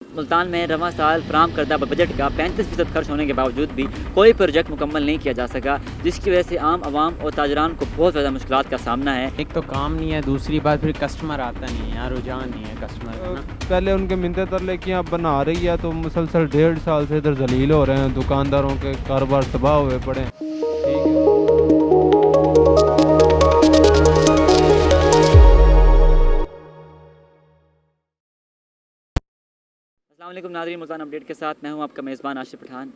मुल्तान में रवां साल फराहम करदा बजट का 35% खर्च होने के बावजूद भी कोई प्रोजेक्ट मुकम्मल नहीं किया जा सका, जिसकी वजह से आम आवाम और ताजरान को बहुत ज़्यादा मुश्किलात का सामना है। एक तो काम नहीं है, दूसरी बात फिर कस्टमर आता नहीं है, यहाँ रुझान नहीं है कस्टमर का ना। पहले उनके मिन्नतें तरले कि अब बना रही है तो मुसलसल 1.5 साल से इधर जलील हो रहे हैं, दुकानदारों के कारोबार तबाह हुए पड़े हैं। ठीक है। अस्सलाम वालेकुम नाज़रीन, मुल्तान अपडेट के साथ मैं हूं आपका मेज़बान आशिफ पठान।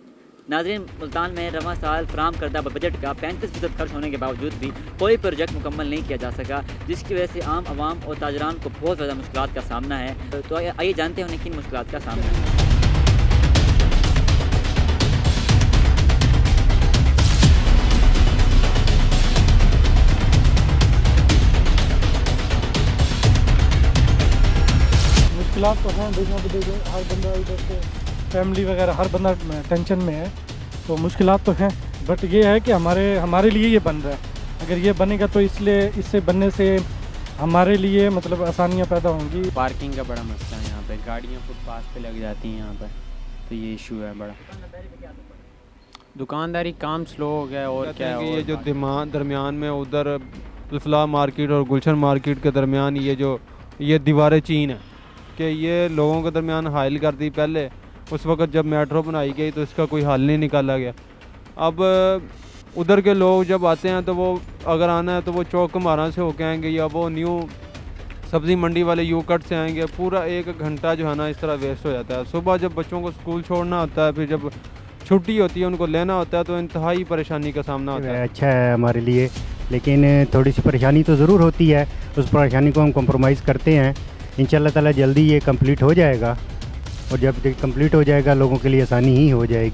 नाज़रीन, मुल्तान में रवां साल फराहम करदा बजट का 35% खर्च होने के बावजूद भी कोई प्रोजेक्ट मुकम्मल नहीं किया जा सका, जिसकी वजह से आम आवाम और ताजरान को बहुत ज़्यादा मुश्किलात का सामना है। तो आइए जानते हैं उन्हें किन मुश्किलात का सामना है। मुश्किलात तो हैं, देखो हर बंदा इधर से फैमिली वगैरह हर बंदा टेंशन में है, तो मुश्किलात तो हैं। बट ये है कि हमारे लिए ये बन रहा है। अगर ये बनेगा तो इससे बनने से हमारे लिए मतलब आसानियाँ पैदा होंगी। पार्किंग का बड़ा मसला है यहाँ पे, गाड़ियाँ फुटपाथ पे लग जाती हैं यहाँ पे, तो ये इशू है बड़ा। दुकानदारी काम स्लो हो गया और कहते क्या हैं है। कि ये जो दरमियान में उधर अल्फलाह मार्केट और गुलशन मार्केट के दरमियान ये दीवारें चीन है कि ये लोगों के दरमियान हाइल कर दी पहले। उस वक़्त जब मेट्रो बनाई गई तो इसका कोई हल नहीं निकाला गया। अब उधर के लोग जब आते हैं तो वो अगर आना है तो वो चौक कमारा से होके आएंगे या वो न्यू सब्ज़ी मंडी वाले यू कट से आएंगे। पूरा 1 घंटा जो है ना इस तरह वेस्ट हो जाता है। सुबह जब बच्चों को स्कूल छोड़ना होता है, फिर जब छुट्टी होती है उनको लेना होता है, तो इंतहाई परेशानी का सामना होता है। अच्छा है हमारे लिए, लेकिन थोड़ी सी परेशानी तो ज़रूर होती है। उस परेशानी को हम कॉम्प्रोमाइज़ करते हैं। इंशाल्लाह ताला जल्दी ये कंप्लीट हो जाएगा, और जब कंप्लीट हो जाएगा लोगों के लिए आसानी ही हो जाएगी।